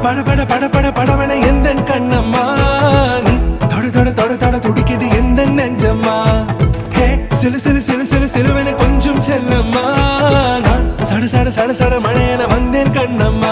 பட பட பட பட படவன எந்த கண்ணம்மா நீ தொட தொட தொட தொட துடிக்குது எந்த நெஞ்சம்மா ஹே சிலு சிலு சிலு சிலு சிலுவன கொஞ்சம் செல்லம்மா நான் சட சட சட சட மழையன வந்தேன் கண்ணம்மா